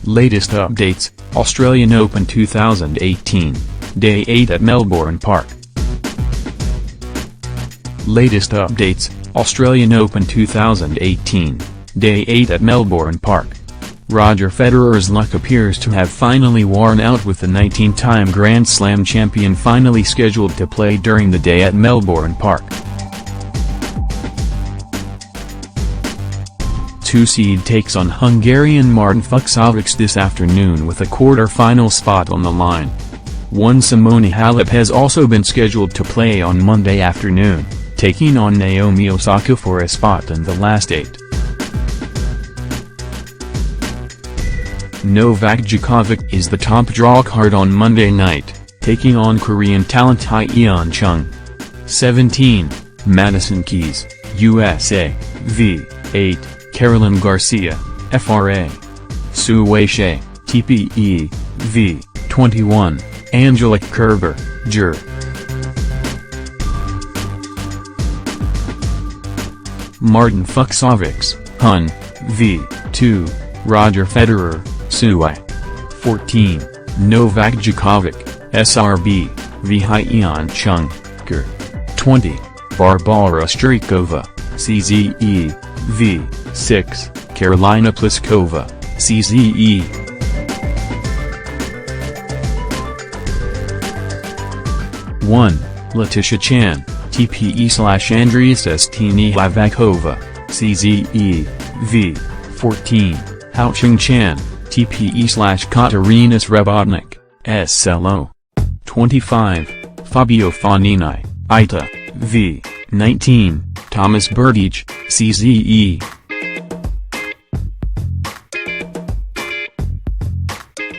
Latest updates, Australian Open 2018, Day 8 at Melbourne Park. Latest updates, Australian Open 2018, Day 8 at Melbourne Park. Roger Federer's luck appears to have finally worn out, with the 19-time Grand Slam champion finally scheduled to play during the day at Melbourne Park. 2-seed takes on Hungarian Martin Fucsovics this afternoon with a quarter-final spot on the line. 1 Simone Halep has also been scheduled to play on Monday afternoon, taking on Naomi Osaka for a spot in the last 8. Novak Djokovic is the top draw card on Monday night, taking on Korean talent Hyeon Chung. 17, Madison Keys, USA, v. 8, Caroline Garcia, FRA. Su Weisheng, TPE, v. 21, Angelique Kerber, Jur. Martin Fucsovics, Hun, v. 2, Roger Federer, Sui. 14, Novak Djokovic, SRB, v. Hyeon Chung, Ger. 20, Barbara Strykova, CZE, v. 6, Karolina Pliskova, CZE. One, Letitia Chan, TPE/Andrius Estini Havakova, CZE, v. 14, Haocheng Chan, TPE/Katarina Srebotnik, SLO. 25, Fabio Fognini, ITA, v. 19, Thomas Berdych, CZE.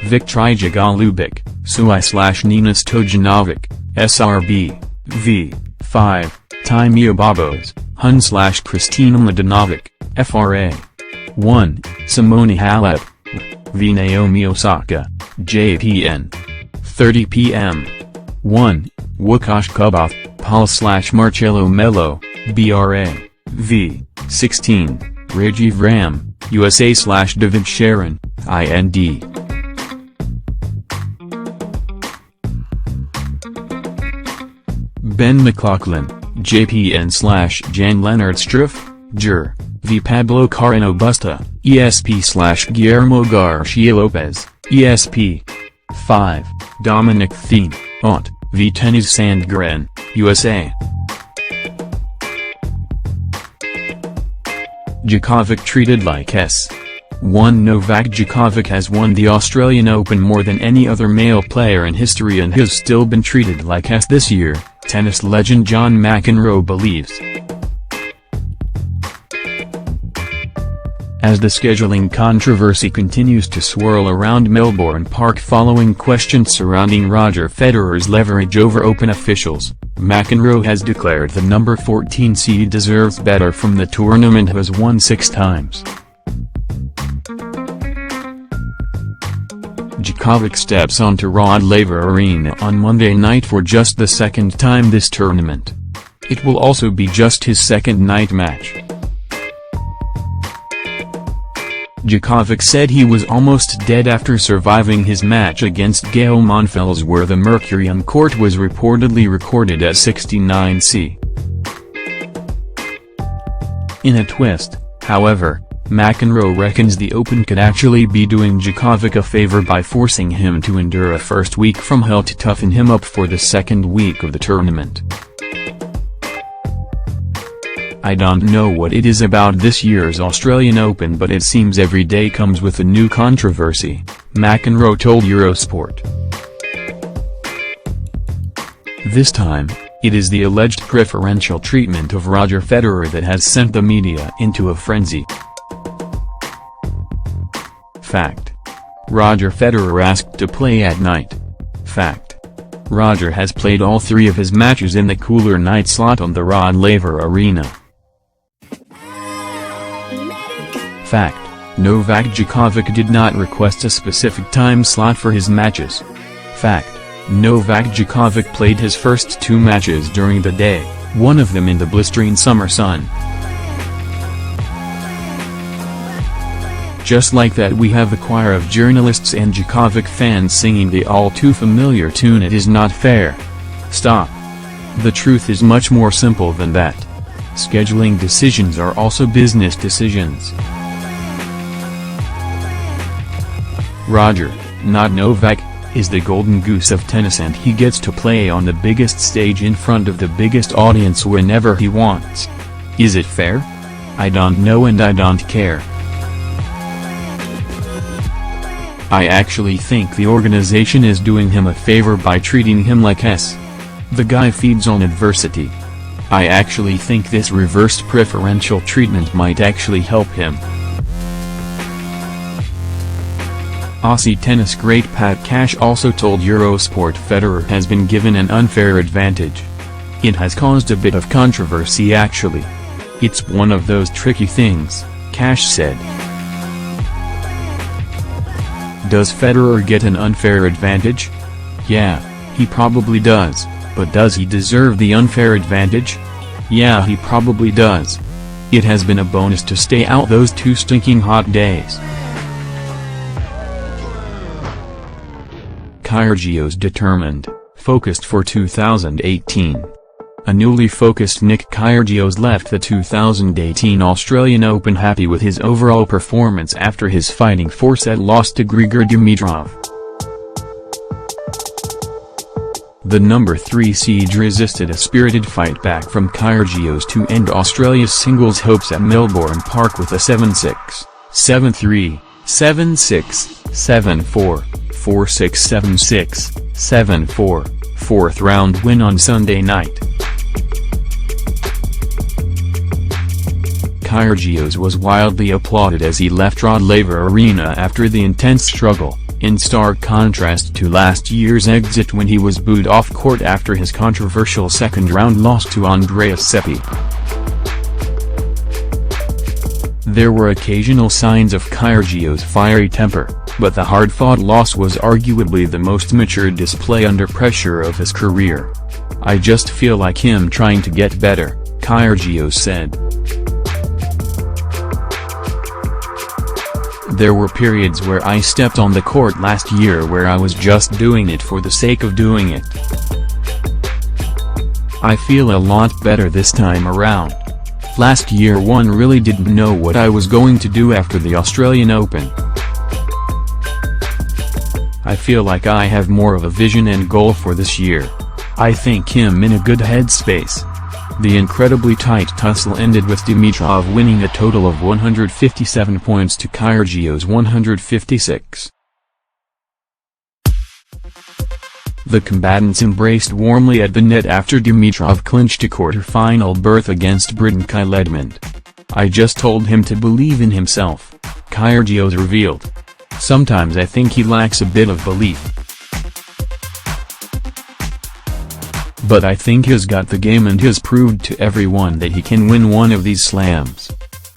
Viktorija Golubic, Sui/Nina Stojanovic, SRB, v. 5, Timea Babos, Hun/Kristina Mladenovic, FRA. 1, Simone Halep, v. Naomi Osaka, JPN. 30 p.m. 1, Łukasz Kubot, Paul/Marcelo Melo, BRA, v. 16, Rajiv Ram, USA/David Sharon, IND. Ben McLaughlin, JPN/Jan Leonard Struff, Jur, v. Pablo Carreno Busta, ESP/Guillermo Garcia Lopez, ESP. 5, Dominic Thiem, Aunt, v. Tennis Sandgren, USA. Djokovic treated like S1. Novak Djokovic has won the Australian Open more than any other male player in history and has still been treated like S this year, tennis legend John McEnroe believes. As the scheduling controversy continues to swirl around Melbourne Park following questions surrounding Roger Federer's leverage over Open officials, McEnroe has declared the number 14 seed deserves better from the tournament, who has won 6 times. Djokovic steps onto Rod Laver Arena on Monday night for just the second time this tournament. It will also be just his second night match. Djokovic said he was almost dead after surviving his match against Gael Monfils, where the mercury on court was reportedly recorded at 69°C. In a twist, however, McEnroe reckons the Open could actually be doing Djokovic a favor by forcing him to endure a first week from hell to toughen him up for the second week of the tournament. "I don't know what it is about this year's Australian Open, but it seems every day comes with a new controversy," McEnroe told Eurosport. This time, it is the alleged preferential treatment of Roger Federer that has sent the media into a frenzy. Fact: Roger Federer asked to play at night. Fact: Roger has played all 3 of his matches in the cooler night slot on the Rod Laver Arena. Fact: Novak Djokovic did not request a specific time slot for his matches. Fact: Novak Djokovic played his first 2 matches during the day, one of them in the blistering summer sun. Just like that we have a choir of journalists and Djokovic fans singing the all-too-familiar tune "It Is Not Fair." Stop. The truth is much more simple than that. Scheduling decisions are also business decisions. Roger, not Novak, is the golden goose of tennis, and he gets to play on the biggest stage in front of the biggest audience whenever he wants. Is it fair? I don't know, and I don't care. I actually think the organization is doing him a favor by treating him like S. The guy feeds on adversity. I actually think this reversed preferential treatment might actually help him. Aussie tennis great Pat Cash also told Eurosport Federer has been given an unfair advantage. It has caused a bit of controversy actually. It's one of those tricky things, Cash said. Does Federer get an unfair advantage? Yeah, he probably does, but does he deserve the unfair advantage? Yeah, he probably does. It has been a bonus to stay out those 2 stinking hot days. Kyrgios determined, focused for 2018. A newly focused Nick Kyrgios left the 2018 Australian Open happy with his overall performance after his fighting 4-set loss to Grigor Dimitrov. The number 3 seed resisted a spirited fight back from Kyrgios to end Australia's singles hopes at Melbourne Park with a 7-6, 7-3, 7-6, 7-4, 4-6, 7-6, 7-4, 4th round win on Sunday night. Kyrgios was wildly applauded as he left Rod Laver Arena after the intense struggle, in stark contrast to last year's exit when he was booed off court after his controversial second-round loss to Andreas Seppi. There were occasional signs of Kyrgios' fiery temper, but the hard-fought loss was arguably the most mature display under pressure of his career. "I just feel like him trying to get better," Kyrgios said. "There were periods where I stepped on the court last year where I was just doing it for the sake of doing it. I feel a lot better this time around. Last year one really didn't know what I was going to do after the Australian Open. I feel like I have more of a vision and goal for this year. I think I'm in a good headspace." The incredibly tight tussle ended with Dimitrov winning a total of 157 points to Kyrgios' 156. The combatants embraced warmly at the net after Dimitrov clinched a quarter-final berth against Briton Kyle Edmund. "I just told him to believe in himself," Kyrgios revealed. "Sometimes I think he lacks a bit of belief. But I think he's got the game and has proved to everyone that he can win one of these slams."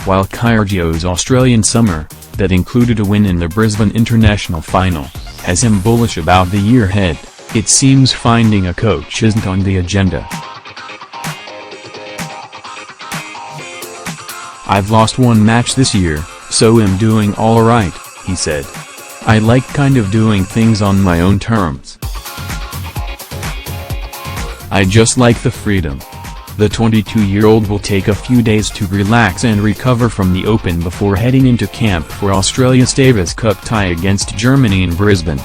While Kyrgios' Australian summer, that included a win in the Brisbane International Final, has him bullish about the year ahead, it seems finding a coach isn't on the agenda. "I've lost one match this year, so I'm doing alright," he said. "I like kind of doing things on my own terms. I just like the freedom." The 22-year-old will take a few days to relax and recover from the Open before heading into camp for Australia's Davis Cup tie against Germany in Brisbane.